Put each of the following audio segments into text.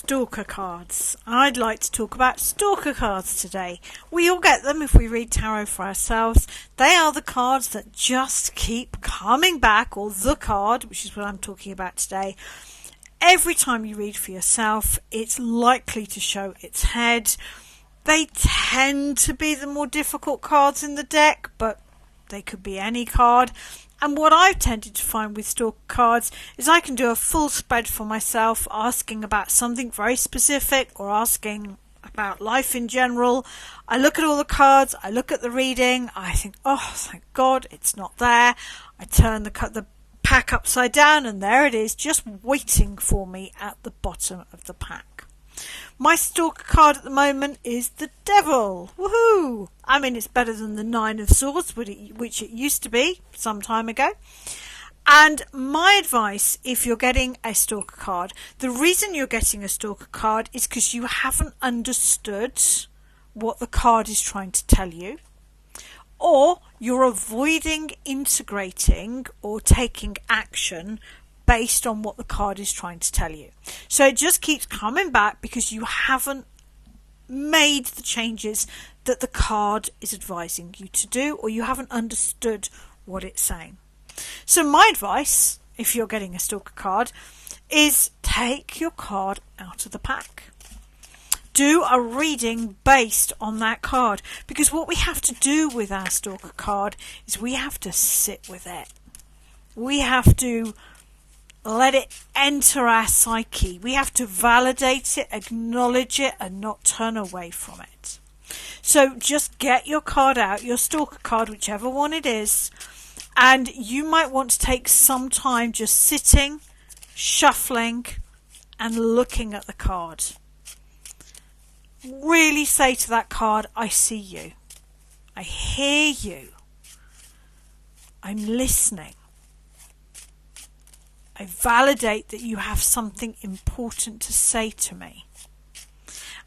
Stalker cards. I'd like to talk about Stalker cards today. We all get them if we read tarot for ourselves. They are the cards that just keep coming back, or the card, which is what I'm talking about today. Every time you read for yourself, it's likely to show its head. They tend to be the more difficult cards in the deck, but they could be any card. And what I've tended to find with Stalker cards is I can do a full spread for myself, asking about something very specific or asking about life in general. I look at all the cards, I look at the reading, I think, oh, thank God it's not there. I turn the pack upside down and there it is, just waiting for me at the bottom of the pack. My Stalker card at the moment is the Devil. Woohoo! I mean, it's better than the Nine of Swords, which it used to be some time ago. And my advice, if you're getting a Stalker card, the reason you're getting a Stalker card is because you haven't understood what the card is trying to tell you, or you're avoiding integrating or taking action based on what the card is trying to tell you. So it just keeps coming back because you haven't made the changes that the card is advising you to do, or you haven't understood what it's saying. So my advice, if you're getting a Stalker card, is take your card out of the pack. Do a reading based on that card, because what we have to do with our Stalker card is we have to sit with it. We have to let it enter our psyche. We have to validate it, acknowledge it, and not turn away from it. So just get your card out, your Stalker card, whichever one it is, and you might want to take some time just sitting, shuffling, and looking at the card. Really say to that card, I see you. I hear you. I'm listening. I validate that you have something important to say to me.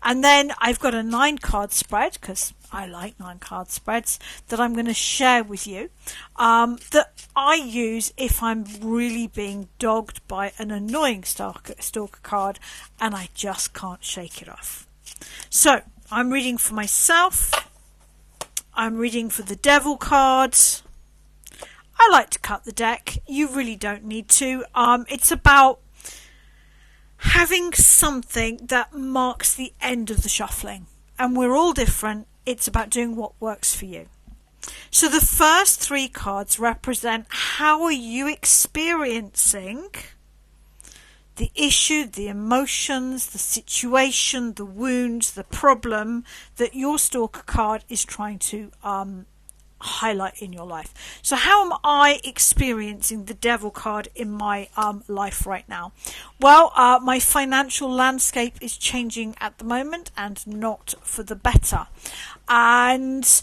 And then I've got a 9-card spread, because I like 9-card spreads, that I'm going to share with you, that I use if I'm really being dogged by an annoying Stalker card and I just can't shake it off. So I'm reading for myself. I'm reading for the Devil cards. I like to cut the deck. You really don't need to. It's about having something that marks the end of the shuffling. And we're all different. It's about doing what works for you. So the first 3 cards represent how are you experiencing the issue, the emotions, the situation, the wounds, the problem that your Stalker card is trying to highlight in your life. So how am I experiencing the Devil card in my life right now? Well, my financial landscape is changing at the moment, and not for the better. And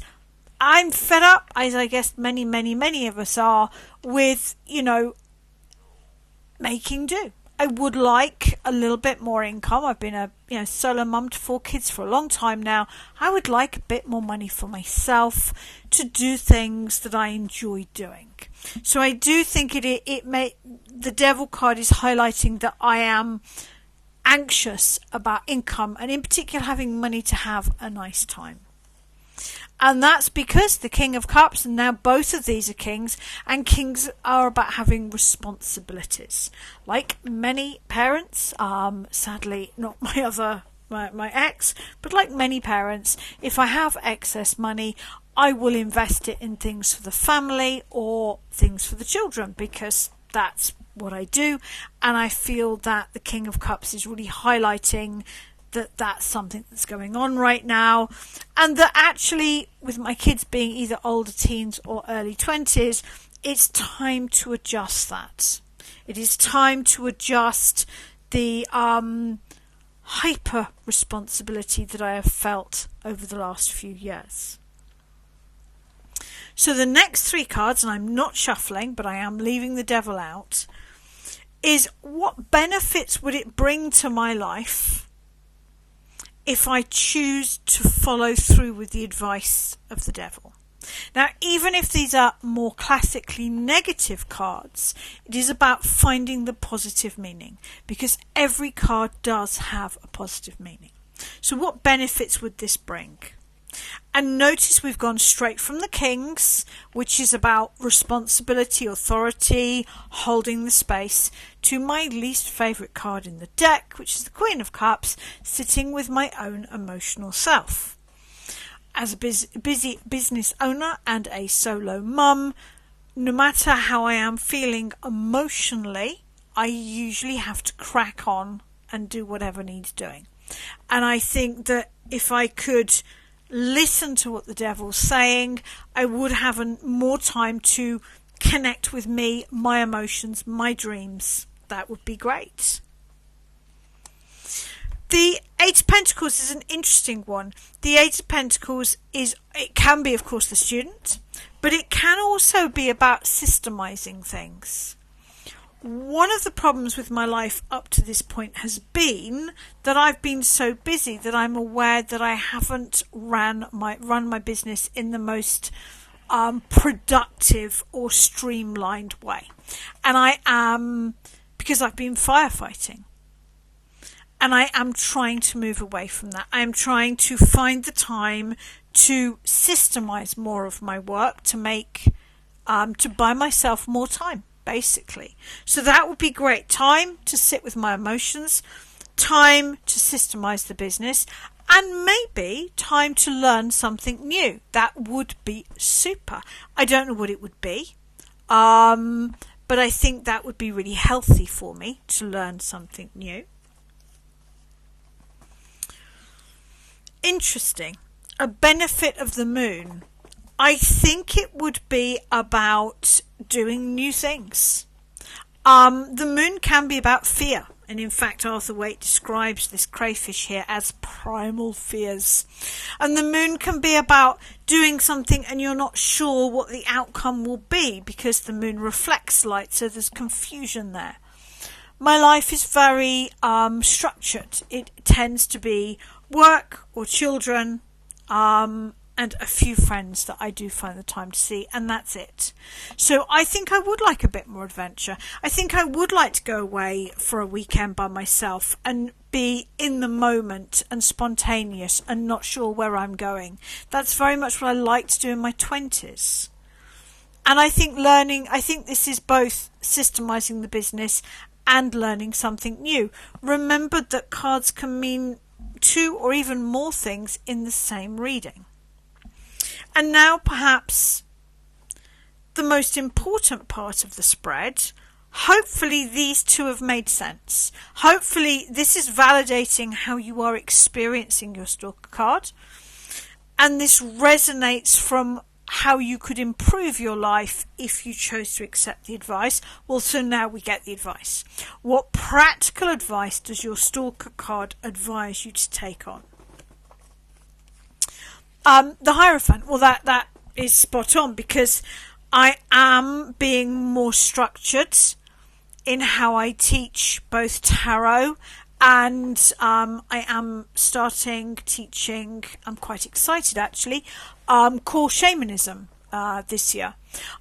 I'm fed up, as I guess many of us are, with, making do. I would like a little bit more income. I've been a solo mum to 4 kids for a long time now. I would like a bit more money for myself to do things that I enjoy doing. So I do think the Devil card is highlighting that I am anxious about income, and in particular having money to have a nice time. And that's because the King of Cups, and now both of these are kings, and kings are about having responsibilities. Like many parents, sadly not my ex, but like many parents, if I have excess money, I will invest it in things for the family or things for the children, because that's what I do. And I feel that the King of Cups is really highlighting that that's something that's going on right now, and that actually with my kids being either older teens or early 20s, it's time to adjust that. It is time to adjust the hyper responsibility that I have felt over the last few years. So the next 3 cards, and I'm not shuffling, but I am leaving the Devil out, is what benefits would it bring to my life if I choose to follow through with the advice of the Devil. Now, even if these are more classically negative cards, it is about finding the positive meaning, because every card does have a positive meaning. So what benefits would this bring? And notice we've gone straight from the Kings, which is about responsibility, authority, holding the space, to my least favourite card in the deck, which is the Queen of Cups, sitting with my own emotional self. As a busy business owner and a solo mum, no matter how I am feeling emotionally, I usually have to crack on and do whatever needs doing. And I think that if I could listen to what the devil's saying, I would have more time to connect with me, my emotions, my dreams. That would be great. The Eight of Pentacles is an interesting one. The Eight of Pentacles it can be, of course, the student, but it can also be about systemizing things. One of the problems with my life up to this point has been that I've been so busy that I'm aware that I haven't run my business in the most productive or streamlined way. And I am, because I've been firefighting. And I am trying to move away from that. I am trying to find the time to systemize more of my work, to buy myself more time, basically. So that would be great. Time to sit with my emotions, time to systemize the business, and maybe time to learn something new. That would be super. I don't know what it would be, but I think that would be really healthy for me to learn something new. Interesting. A benefit of the moon. I think it would be about doing new things. The moon can be about fear. And in fact, Arthur Waite describes this crayfish here as primal fears. And the moon can be about doing something and you're not sure what the outcome will be because the moon reflects light, so there's confusion there. My life is very structured. It tends to be work or children and a few friends that I do find the time to see, and that's it. So I think I would like a bit more adventure. I think I would like to go away for a weekend by myself and be in the moment and spontaneous and not sure where I'm going. That's very much what I like to do in my 20s. And I think this is both systemizing the business and learning something new. Remember that cards can mean two or even more things in the same reading. And now perhaps the most important part of the spread. Hopefully these two have made sense. Hopefully this is validating how you are experiencing your Stalker card. And this resonates from how you could improve your life if you chose to accept the advice. Well, so now we get the advice. What practical advice does your Stalker card advise you to take on? The Hierophant. Well, that is spot on, because I am being more structured in how I teach both tarot, and I am starting teaching, I'm quite excited actually, core shamanism this year.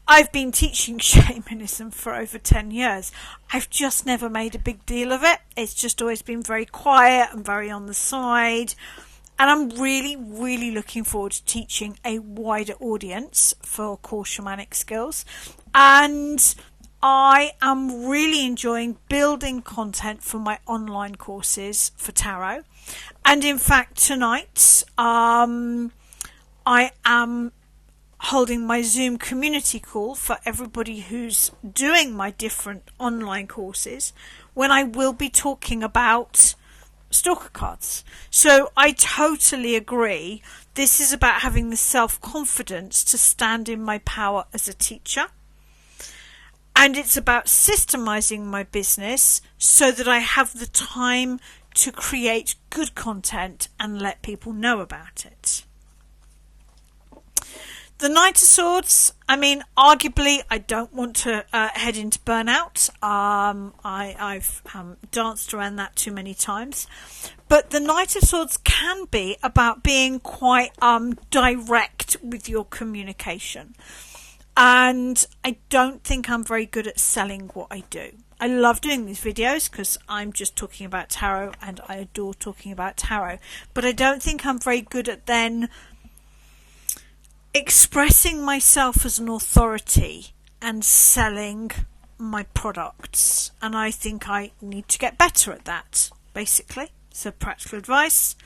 I've been teaching shamanism for over 10 years. I've just never made a big deal of it. It's just always been very quiet and very on the side. And I'm really, really looking forward to teaching a wider audience for core shamanic skills. And I am really enjoying building content for my online courses for tarot. And in fact, tonight, I am holding my Zoom community call for everybody who's doing my different online courses, when I will be talking about Stalker cards. So I totally agree. This is about having the self-confidence to stand in my power as a teacher. And it's about systemizing my business so that I have the time to create good content and let people know about it. The Knight of Swords, I mean, arguably, I don't want to head into burnout. I've danced around that too many times. But the Knight of Swords can be about being quite direct with your communication. And I don't think I'm very good at selling what I do. I love doing these videos because I'm just talking about tarot and I adore talking about tarot. But I don't think I'm very good at then expressing myself as an authority and selling my products, and I think I need to get better at that, basically. So practical advice.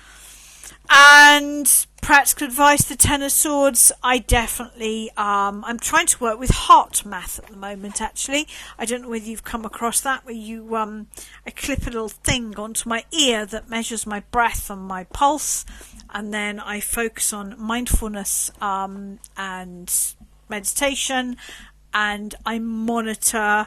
And practical advice, the Ten of Swords, I definitely I'm trying to work with heart math at the moment. Actually, I don't know whether you've come across that, where you I clip a little thing onto my ear that measures my breath and my pulse, and then I focus on mindfulness and meditation, and I monitor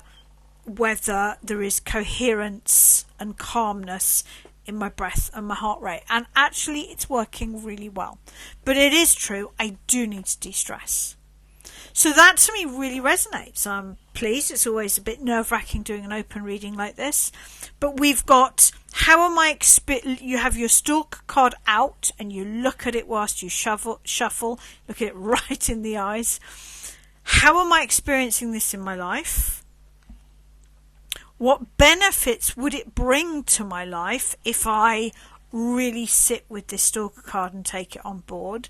whether there is coherence and calmness in my breath and my heart rate, and actually it's working really well. But it is true, I do need to de-stress. So that to me really resonates. I'm pleased. It's always a bit nerve-wracking doing an open reading like this, but we've got you have your Stalker card out and you look at it whilst you shuffle, look at it right in the eyes. How am I experiencing this in my life? What benefits would it bring to my life if I really sit with this Stalker card and take it on board?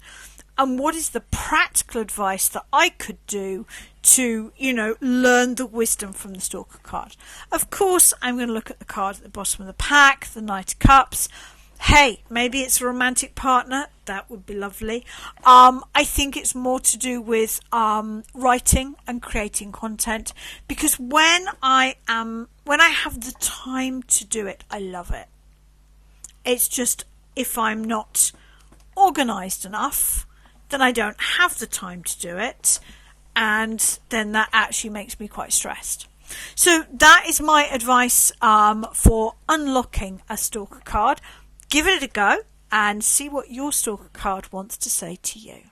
And what is the practical advice that I could do to, learn the wisdom from the Stalker card? Of course, I'm going to look at the card at the bottom of the pack, the Knight of Cups. Hey, maybe it's a romantic partner. That would be lovely. I think it's more to do with writing and creating content, because when I have the time to do it, I love it. It's just if I'm not organised enough, then I don't have the time to do it, and then that actually makes me quite stressed. So that is my advice for unlocking a Stalker card. Give it a go and see what your Stalker card wants to say to you.